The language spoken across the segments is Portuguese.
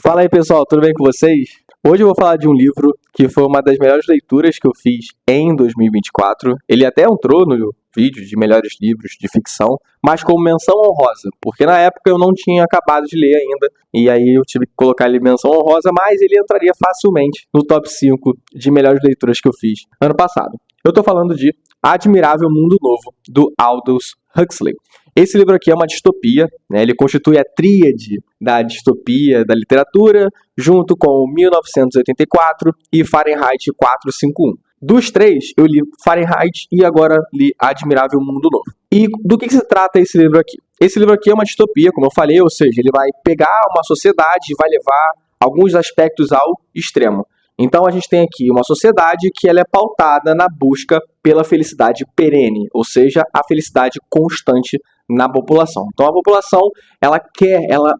Fala aí, pessoal, tudo bem com vocês? Hoje eu vou falar de um livro que foi uma das melhores leituras que eu fiz em 2024. Ele até entrou no vídeo de melhores livros de ficção, mas como menção honrosa, porque na época eu não tinha acabado de ler ainda, e aí eu tive que colocar ele menção honrosa, mas ele entraria facilmente no top 5 de melhores leituras que eu fiz ano passado. Eu tô falando de Admirável Mundo Novo, do Aldous Huxley. Esse livro aqui é uma distopia, né? Ele constitui a tríade da distopia da literatura, junto com 1984 e Fahrenheit 451. Dos três, eu li Fahrenheit e agora li Admirável Mundo Novo. E do que se trata esse livro aqui? Esse livro aqui é uma distopia, como eu falei, ou seja, ele vai pegar uma sociedade e vai levar alguns aspectos ao extremo. Então a gente tem aqui uma sociedade que ela é pautada na busca pela felicidade perene, ou seja, a felicidade constante na população. Então a população, ela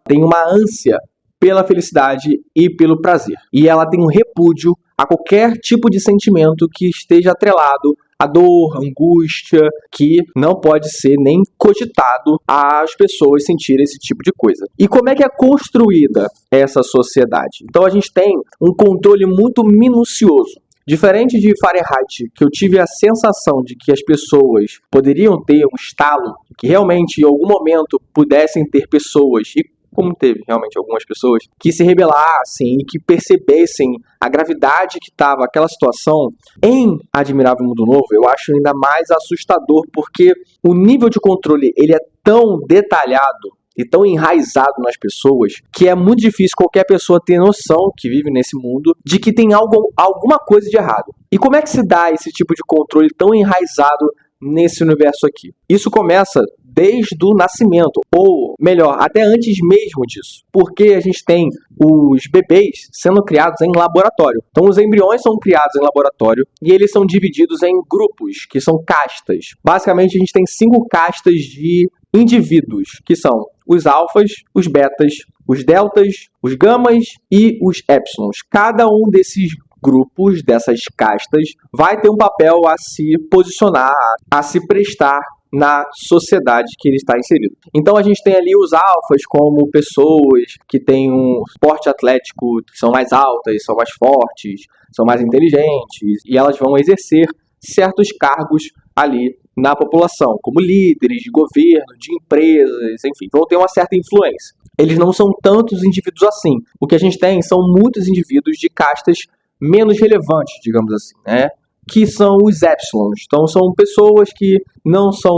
tem uma ânsia pela felicidade e pelo prazer. E ela tem um repúdio a qualquer tipo de sentimento que esteja atrelado à dor, à angústia, que não pode ser nem cogitado às pessoas sentirem esse tipo de coisa. E como é que é construída essa sociedade? Então a gente tem um controle muito minucioso. Diferente de Fahrenheit, que eu tive a sensação de que as pessoas poderiam ter um estalo, que realmente em algum momento pudessem ter pessoas, e como teve realmente algumas pessoas, que se rebelassem e que percebessem a gravidade que estava aquela situação, em Admirável Mundo Novo, eu acho ainda mais assustador, porque o nível de controle ele é tão detalhado e tão enraizado nas pessoas, que é muito difícil qualquer pessoa ter noção, que vive nesse mundo, de que tem alguma coisa de errado. E como é que se dá esse tipo de controle tão enraizado nesse universo aqui? Isso começa desde o nascimento, ou melhor, até antes mesmo disso, porque a gente tem os bebês sendo criados em laboratório. Então os embriões são criados em laboratório e eles são divididos em grupos, que são castas. Basicamente a gente tem 5 castas de indivíduos, que são os alfas, os betas, os deltas, os gamas e os épsilons. Cada um desses grupos, dessas castas, vai ter um papel a se posicionar, a se prestar na sociedade que ele está inserido. Então a gente tem ali os alfas como pessoas que têm um porte atlético, que são mais altas, são mais fortes, são mais inteligentes, e elas vão exercer certos cargos ali na população, como líderes de governo, de empresas, enfim, vão ter uma certa influência. Eles não são tantos indivíduos assim. O que a gente tem são muitos indivíduos de castas menos relevantes, digamos assim, né? Que são os épsilons. Então são pessoas que não são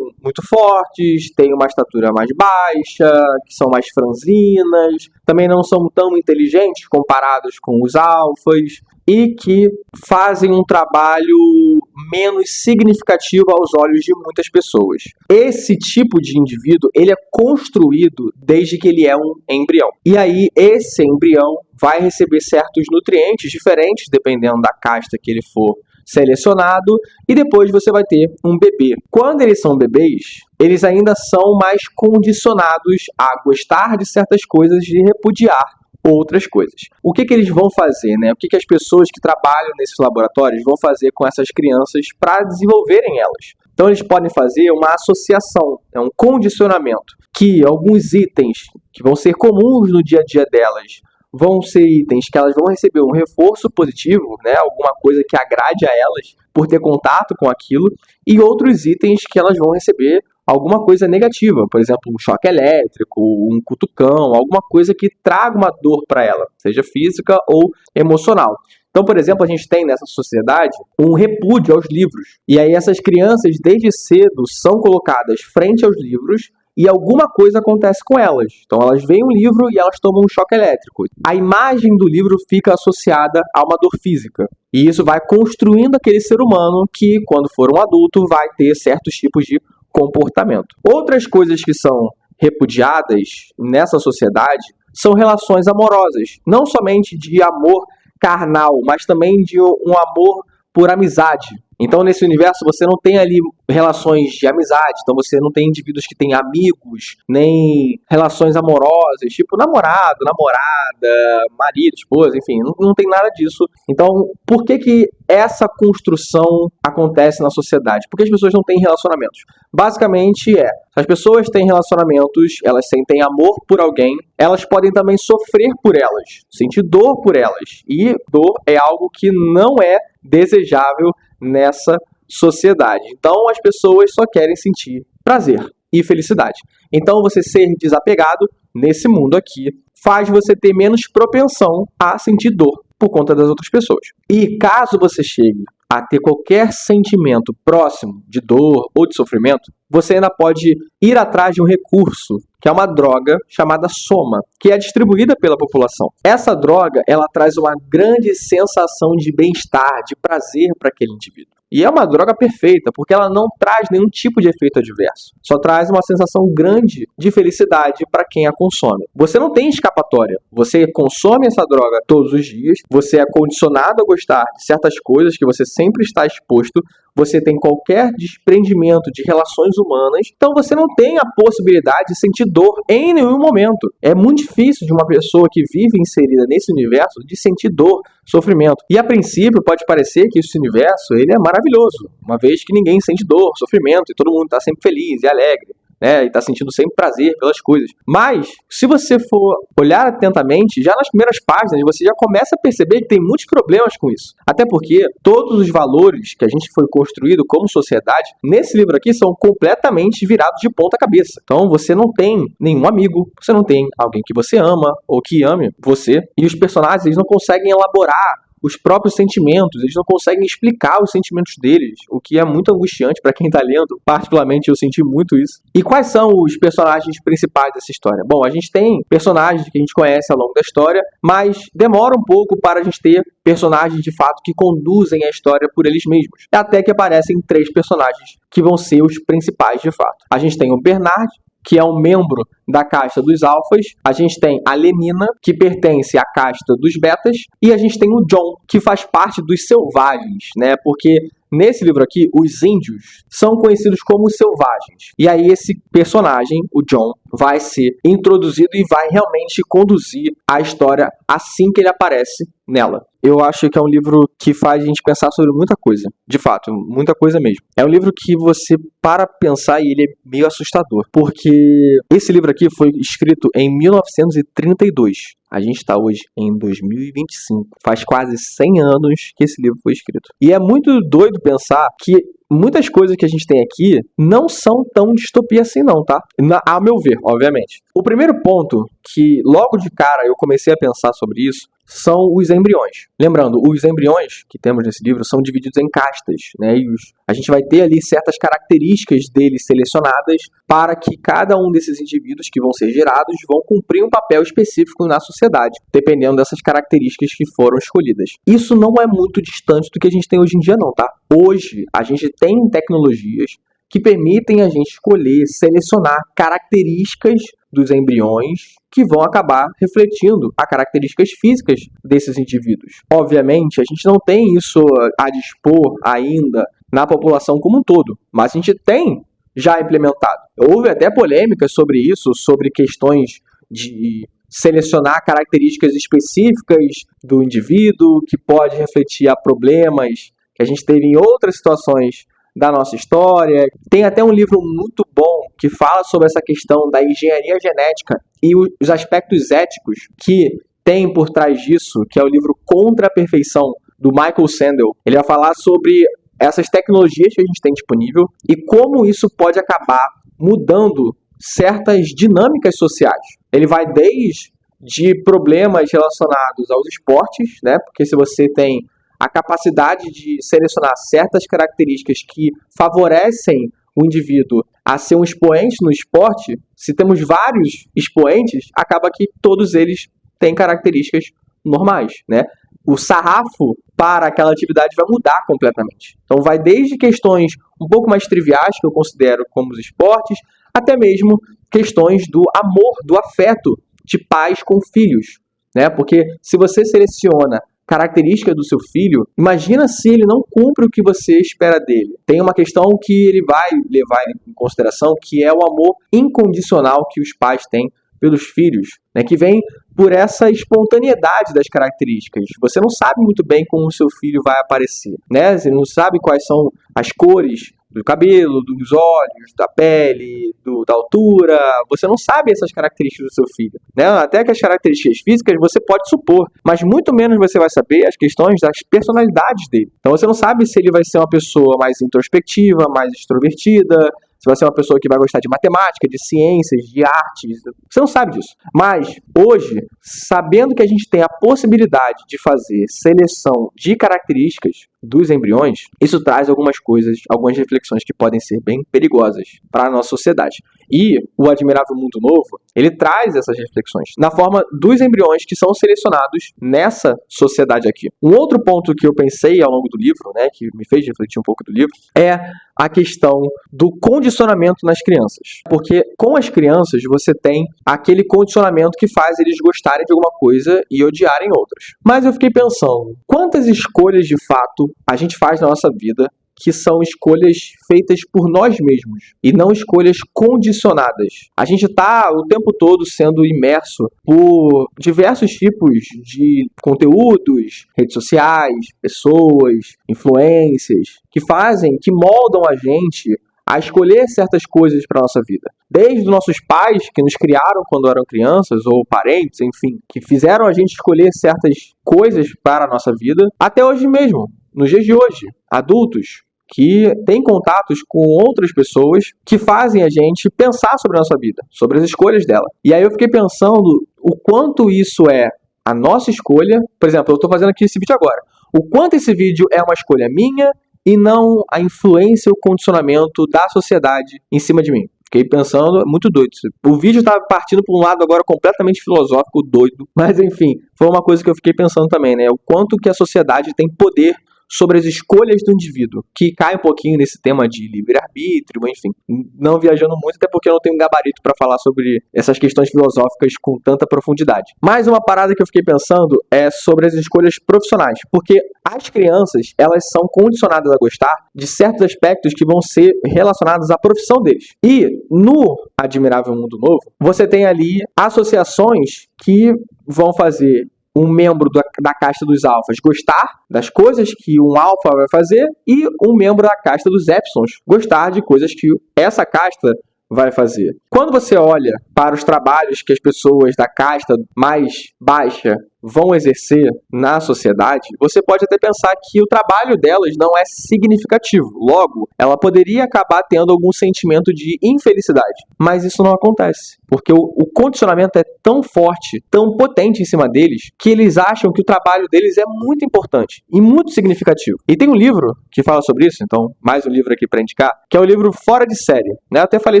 muito fortes, têm uma estatura mais baixa, que são mais franzinas, também não são tão inteligentes comparados com os alfas e que fazem um trabalho menos significativo aos olhos de muitas pessoas. Esse tipo de indivíduo, ele é construído desde que ele é um embrião. E aí esse embrião vai receber certos nutrientes diferentes dependendo da casta que ele for selecionado, e depois você vai ter um bebê. Quando eles são bebês, eles ainda são mais condicionados a gostar de certas coisas e repudiar outras coisas. O que eles vão fazer, né? O que as pessoas que trabalham nesses laboratórios vão fazer com essas crianças para desenvolverem elas? Então eles podem fazer uma associação, um condicionamento, que alguns itens que vão ser comuns no dia a dia delas vão ser itens que elas vão receber um reforço positivo, né? Alguma coisa que agrade a elas por ter contato com aquilo, e outros itens que elas vão receber alguma coisa negativa, por exemplo, um choque elétrico, um cutucão, alguma coisa que traga uma dor para ela, seja física ou emocional. Então, por exemplo, a gente tem nessa sociedade um repúdio aos livros, e aí essas crianças desde cedo são colocadas frente aos livros e alguma coisa acontece com elas. Então elas veem um livro e elas tomam um choque elétrico. A imagem do livro fica associada a uma dor física. E isso vai construindo aquele ser humano que, quando for um adulto, vai ter certos tipos de comportamento. Outras coisas que são repudiadas nessa sociedade são relações amorosas. Não somente de amor carnal, mas também de um amor por amizade. Então, nesse universo, você não tem ali relações de amizade. Então, você não tem indivíduos que têm amigos, nem relações amorosas, tipo namorado, namorada, marido, esposa, enfim, não tem nada disso. Então, por que essa construção acontece na sociedade? Porque as pessoas não têm relacionamentos. Basicamente se as pessoas têm relacionamentos, elas sentem amor por alguém, elas podem também sofrer por elas, sentir dor por elas. E dor é algo que não é desejável nessa sociedade. Então as pessoas só querem sentir prazer e felicidade. Então você ser desapegado nesse mundo aqui faz você ter menos propensão a sentir dor por conta das outras pessoas. E caso você chegue a ter qualquer sentimento próximo de dor ou de sofrimento, você ainda pode ir atrás de um recurso, que é uma droga chamada soma, que é distribuída pela população. Essa droga, ela traz uma grande sensação de bem-estar, de prazer para aquele indivíduo. E é uma droga perfeita, porque ela não traz nenhum tipo de efeito adverso. Só traz uma sensação grande de felicidade para quem a consome. Você não tem escapatória. Você consome essa droga todos os dias, você é condicionado a gostar de certas coisas que você sempre está exposto, você tem qualquer desprendimento de relações humanas, então você não tem a possibilidade de sentir dor em nenhum momento. É muito difícil de uma pessoa que vive inserida nesse universo de sentir dor, sofrimento. E a princípio pode parecer que esse universo ele é maravilhoso, uma vez que ninguém sente dor, sofrimento, e todo mundo está sempre feliz e alegre, né, e está sentindo sempre prazer pelas coisas. Mas, se você for olhar atentamente, já nas primeiras páginas, você já começa a perceber que tem muitos problemas com isso. Até porque todos os valores que a gente foi construído como sociedade, nesse livro aqui, são completamente virados de ponta cabeça. Então, você não tem nenhum amigo, você não tem alguém que você ama ou que ame você, e os personagens eles não conseguem elaborar os próprios sentimentos, eles não conseguem explicar os sentimentos deles, o que é muito angustiante para quem tá lendo. Particularmente eu senti muito isso. E quais são os personagens principais dessa história? Bom, a gente tem personagens que a gente conhece ao longo da história, mas demora um pouco para a gente ter personagens de fato que conduzem a história por eles mesmos. Até que aparecem 3 personagens que vão ser os principais de fato. A gente tem o Bernard, que é um membro da casta dos alfas, a gente tem a Lenina, que pertence à casta dos betas, e a gente tem o John, que faz parte dos selvagens, né? Porque nesse livro aqui, os índios são conhecidos como selvagens. E aí esse personagem, o John, vai ser introduzido e vai realmente conduzir a história assim que ele aparece nela. Eu acho que é um livro que faz a gente pensar sobre muita coisa. De fato, muita coisa mesmo. É um livro que você para pensar e ele é meio assustador. Porque esse livro aqui foi escrito em 1932. A gente está hoje em 2025. Faz quase 100 anos que esse livro foi escrito. E é muito doido pensar que muitas coisas que a gente tem aqui não são tão distopia assim não, tá? A meu ver, obviamente. O primeiro ponto que logo de cara eu comecei a pensar sobre isso são os embriões. Lembrando, os embriões que temos nesse livro são divididos em castas, né? E a gente vai ter ali certas características deles selecionadas para que cada um desses indivíduos que vão ser gerados vão cumprir um papel específico na sociedade, dependendo dessas características que foram escolhidas. Isso não é muito distante do que a gente tem hoje em dia não, tá? Hoje, a gente tem tecnologias que permitem a gente escolher, selecionar características dos embriões que vão acabar refletindo as características físicas desses indivíduos. Obviamente, a gente não tem isso a dispor ainda na população como um todo, mas a gente tem já implementado. Houve até polêmicas sobre isso, sobre questões de selecionar características específicas do indivíduo que pode refletir a problemas que a gente teve em outras situações da nossa história. Tem até um livro muito bom que fala sobre essa questão da engenharia genética e os aspectos éticos que tem por trás disso, que é o livro Contra a Perfeição, do Michael Sandel. Ele vai falar sobre essas tecnologias que a gente tem disponível e como isso pode acabar mudando certas dinâmicas sociais. Ele vai desde problemas relacionados aos esportes, né? Porque se você tem a capacidade de selecionar certas características que favorecem o indivíduo a ser um expoente no esporte, se temos vários expoentes, acaba que todos eles têm características normais, né? O sarrafo para aquela atividade vai mudar completamente. Então vai desde questões um pouco mais triviais, que eu considero como os esportes, até mesmo questões do amor, do afeto de pais com filhos, né? Porque se você seleciona característica do seu filho, imagina se ele não cumpre o que você espera dele. Tem uma questão que ele vai levar em consideração, que é o amor incondicional que os pais têm pelos filhos, né, que vem por essa espontaneidade das características. Você não sabe muito bem como o seu filho vai aparecer, né? Você não sabe quais são as cores do cabelo, dos olhos, da pele, da altura. Você não sabe essas características do seu filho, né? Até que as características físicas você pode supor, mas muito menos você vai saber as questões das personalidades dele. Então você não sabe se ele vai ser uma pessoa mais introspectiva, mais extrovertida, se vai ser uma pessoa que vai gostar de matemática, de ciências, de artes. Você não sabe disso. Mas, hoje, sabendo que a gente tem a possibilidade de fazer seleção de características dos embriões, isso traz algumas coisas, algumas reflexões que podem ser bem perigosas para a nossa sociedade. E o Admirável Mundo Novo, ele traz essas reflexões na forma dos embriões que são selecionados nessa sociedade aqui. Um outro ponto que eu pensei ao longo do livro, né, que me fez refletir um pouco do livro, é a questão do condicionamento nas crianças. Porque com as crianças você tem aquele condicionamento que faz eles gostarem de alguma coisa e odiarem outras. Mas eu fiquei pensando, quantas escolhas de fato a gente faz na nossa vida que são escolhas feitas por nós mesmos e não escolhas condicionadas. A gente está o tempo todo sendo imerso por diversos tipos de conteúdos, redes sociais, pessoas, influências, que moldam a gente a escolher certas coisas para a nossa vida. Desde os nossos pais, que nos criaram quando eram crianças, ou parentes, enfim, que fizeram a gente escolher certas coisas para a nossa vida, até hoje mesmo, nos dias de hoje, adultos, que têm contatos com outras pessoas que fazem a gente pensar sobre a nossa vida, sobre as escolhas dela. E aí eu fiquei pensando o quanto isso é a nossa escolha. Por exemplo, eu estou fazendo aqui esse vídeo agora. O quanto esse vídeo é uma escolha minha e não a influência ou condicionamento da sociedade em cima de mim. Fiquei pensando, muito doido. O vídeo estava partindo para um lado agora completamente filosófico, doido. Mas enfim, foi uma coisa que eu fiquei pensando também, né? O quanto que a sociedade tem poder sobre as escolhas do indivíduo, que cai um pouquinho nesse tema de livre-arbítrio, enfim, não viajando muito, até porque eu não tenho gabarito para falar sobre essas questões filosóficas com tanta profundidade. Mas uma parada que eu fiquei pensando é sobre as escolhas profissionais, porque as crianças, elas são condicionadas a gostar de certos aspectos que vão ser relacionados à profissão deles. E no Admirável Mundo Novo, você tem ali associações que vão fazer um membro da casta dos alfas gostar das coisas que um alfa vai fazer e um membro da casta dos épsilons gostar de coisas que essa casta vai fazer. Quando você olha para os trabalhos que as pessoas da casta mais baixa vão exercer na sociedade, você pode até pensar que o trabalho delas não é significativo. Logo, ela poderia acabar tendo algum sentimento de infelicidade. Mas isso não acontece, porque o condicionamento é tão forte, tão potente em cima deles, que eles acham que o trabalho deles é muito importante e muito significativo. E tem um livro que fala sobre isso, então mais um livro aqui para indicar, que é o livro Fora de Série. Eu até falei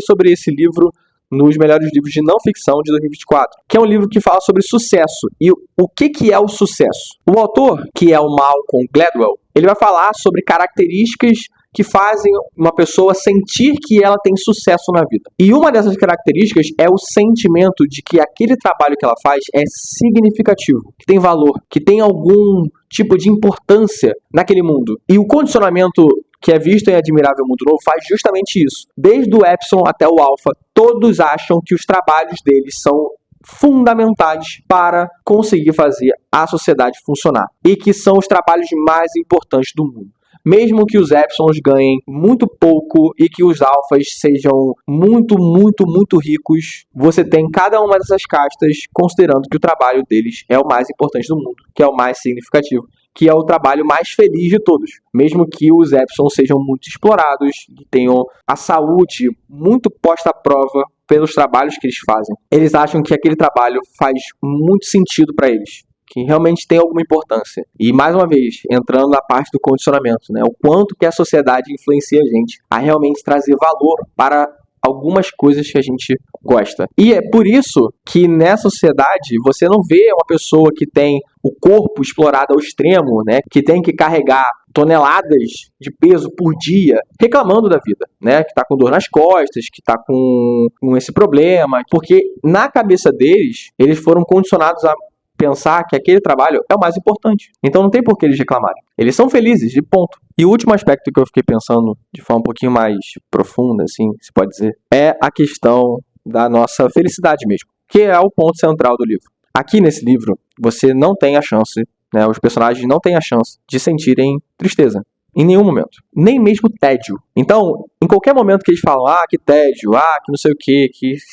sobre esse livro nos melhores livros de não ficção de 2024, que é um livro que fala sobre sucesso. E o que é o sucesso? O autor, que é o Malcolm Gladwell, ele vai falar sobre características que fazem uma pessoa sentir que ela tem sucesso na vida. E uma dessas características é o sentimento de que aquele trabalho que ela faz é significativo, que tem valor, que tem algum tipo de importância naquele mundo. E o condicionamento que é visto em Admirável Mundo Novo faz justamente isso. Desde o Epsilon até o Alpha, todos acham que os trabalhos deles são fundamentais para conseguir fazer a sociedade funcionar. E que são os trabalhos mais importantes do mundo. Mesmo que os Epsilons ganhem muito pouco e que os Alphas sejam muito, muito, muito ricos, você tem cada uma dessas castas considerando que o trabalho deles é o mais importante do mundo, que é o mais significativo, que é o trabalho mais feliz de todos. Mesmo que os Epsilons sejam muito explorados, que tenham a saúde muito posta à prova pelos trabalhos que eles fazem. Eles acham que aquele trabalho faz muito sentido para eles, que realmente tem alguma importância. E, mais uma vez, entrando na parte do condicionamento, né? O quanto que a sociedade influencia a gente a realmente trazer valor para algumas coisas que a gente gosta. E é por isso que nessa sociedade você não vê uma pessoa que tem o corpo explorado ao extremo, né? Que tem que carregar toneladas de peso por dia, reclamando da vida, né? Que tá com dor nas costas, que tá com esse problema. Porque na cabeça deles, eles foram condicionados a pensar que aquele trabalho é o mais importante. Então não tem por que eles reclamarem. Eles são felizes, e ponto. E o último aspecto que eu fiquei pensando de forma um pouquinho mais profunda, assim, se pode dizer, é a questão da nossa felicidade mesmo, que é o ponto central do livro. Aqui nesse livro, você não tem a chance, né, os personagens não têm a chance de sentirem tristeza. Em nenhum momento. Nem mesmo tédio. Então, em qualquer momento que eles falam, que tédio, que não sei o que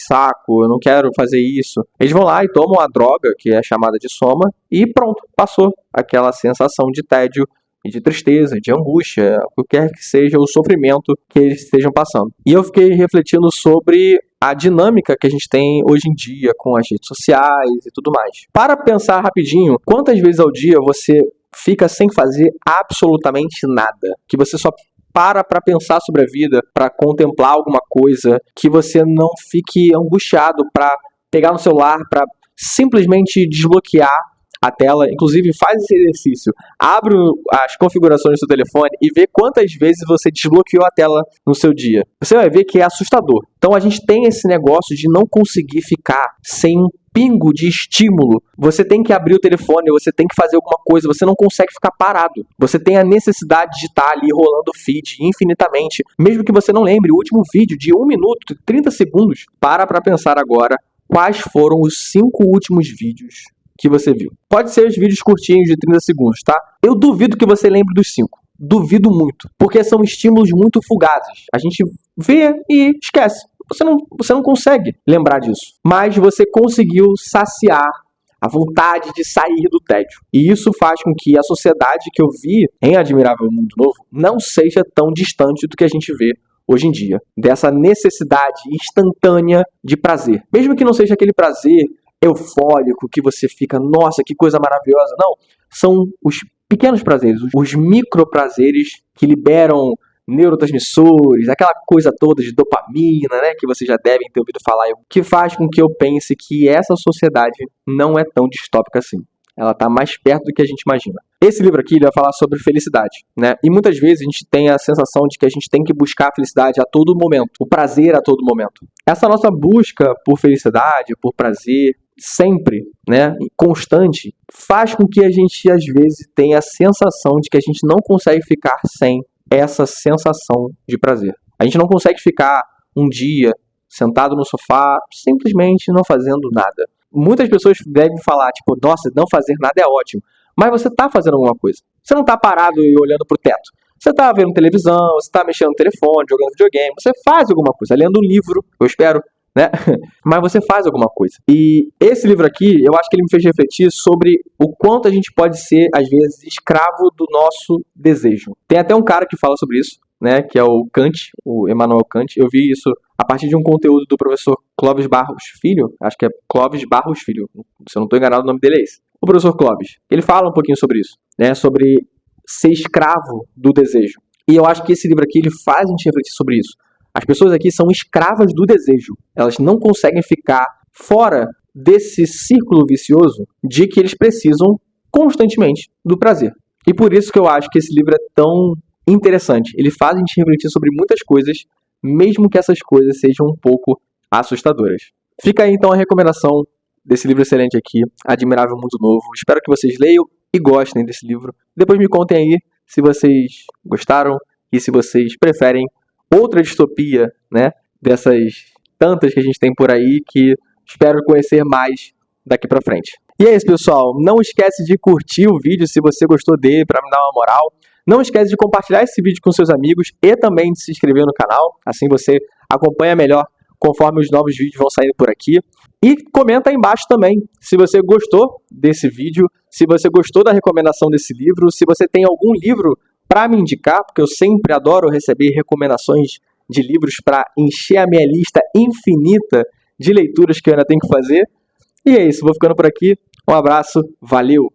saco, eu não quero fazer isso. Eles vão lá e tomam a droga, que é chamada de soma, e pronto, passou aquela sensação de tédio e de tristeza, de angústia, o que quer que seja o sofrimento que eles estejam passando. E eu fiquei refletindo sobre a dinâmica que a gente tem hoje em dia com as redes sociais e tudo mais. Para pensar rapidinho, quantas vezes ao dia você fica sem fazer absolutamente nada, que você só para pensar sobre a vida, para contemplar alguma coisa, que você não fique angustiado para pegar no celular, para simplesmente desbloquear a tela. Inclusive, faz esse exercício, abre as configurações do seu telefone e vê quantas vezes você desbloqueou a tela no seu dia. Você vai ver que é assustador. Então a gente tem esse negócio de não conseguir ficar sem um pingo de estímulo. Você tem que abrir o telefone, você tem que fazer alguma coisa, você não consegue ficar parado. Você tem a necessidade de estar ali rolando o feed infinitamente, mesmo que você não lembre o último vídeo de 1 minuto, 30 segundos. Para pensar agora quais foram os 5 últimos vídeos que você viu. Pode ser os vídeos curtinhos de 30 segundos, tá? Eu duvido que você lembre dos 5. Duvido muito, porque são estímulos muito fugazes. A gente vê e esquece. Você não consegue lembrar disso. Mas você conseguiu saciar a vontade de sair do tédio. E isso faz com que a sociedade que eu vi em Admirável Mundo Novo não seja tão distante do que a gente vê hoje em dia. Dessa necessidade instantânea de prazer. Mesmo que não seja aquele prazer eufórico que você fica, nossa, que coisa maravilhosa. Não, são os pequenos prazeres, os micro prazeres que liberam neurotransmissores, aquela coisa toda de dopamina, né, que vocês já devem ter ouvido falar, que faz com que eu pense que essa sociedade não é tão distópica assim. Ela está mais perto do que a gente imagina. Esse livro aqui ele vai falar sobre felicidade, né? E muitas vezes a gente tem a sensação de que a gente tem que buscar a felicidade a todo momento, o prazer a todo momento. Essa nossa busca por felicidade, por prazer, sempre, né, constante, faz com que a gente às vezes tenha a sensação de que a gente não consegue ficar sem essa sensação de prazer. A gente não consegue ficar um dia sentado no sofá simplesmente não fazendo nada. Muitas pessoas devem falar, tipo, nossa, não fazer nada é ótimo. Mas você tá fazendo alguma coisa. Você não tá parado e olhando pro teto. Você tá vendo televisão, você tá mexendo no telefone, jogando videogame. Você faz alguma coisa, lendo um livro, eu espero, né? Mas você faz alguma coisa. E esse livro aqui, eu acho que ele me fez refletir sobre o quanto a gente pode ser, às vezes, escravo do nosso desejo. Tem até um cara que fala sobre isso, né? Que é o Kant, o Immanuel Kant. Eu vi isso a partir de um conteúdo do professor Clóvis Barros Filho. Acho que é Clóvis Barros Filho. Se eu não estou enganado, o nome dele é esse. O professor Clóvis. Ele fala um pouquinho sobre isso, né? Sobre ser escravo do desejo. E eu acho que esse livro aqui, ele faz a gente refletir sobre isso. As pessoas aqui são escravas do desejo. Elas não conseguem ficar fora desse círculo vicioso de que eles precisam constantemente do prazer. E por isso que eu acho que esse livro é tão interessante. Ele faz a gente refletir sobre muitas coisas, mesmo que essas coisas sejam um pouco assustadoras. Fica aí então a recomendação desse livro excelente aqui, Admirável Mundo Novo. Espero que vocês leiam e gostem desse livro. Depois me contem aí se vocês gostaram e se vocês preferem outra distopia, né, dessas tantas que a gente tem por aí, que espero conhecer mais daqui pra frente. E é isso, pessoal. Não esquece de curtir o vídeo se você gostou dele, para me dar uma moral. Não esquece de compartilhar esse vídeo com seus amigos e também de se inscrever no canal. Assim você acompanha melhor conforme os novos vídeos vão saindo por aqui. E comenta aí embaixo também se você gostou desse vídeo, se você gostou da recomendação desse livro, se você tem algum livro para me indicar, porque eu sempre adoro receber recomendações de livros para encher a minha lista infinita de leituras que eu ainda tenho que fazer. E é isso, vou ficando por aqui. Um abraço, valeu!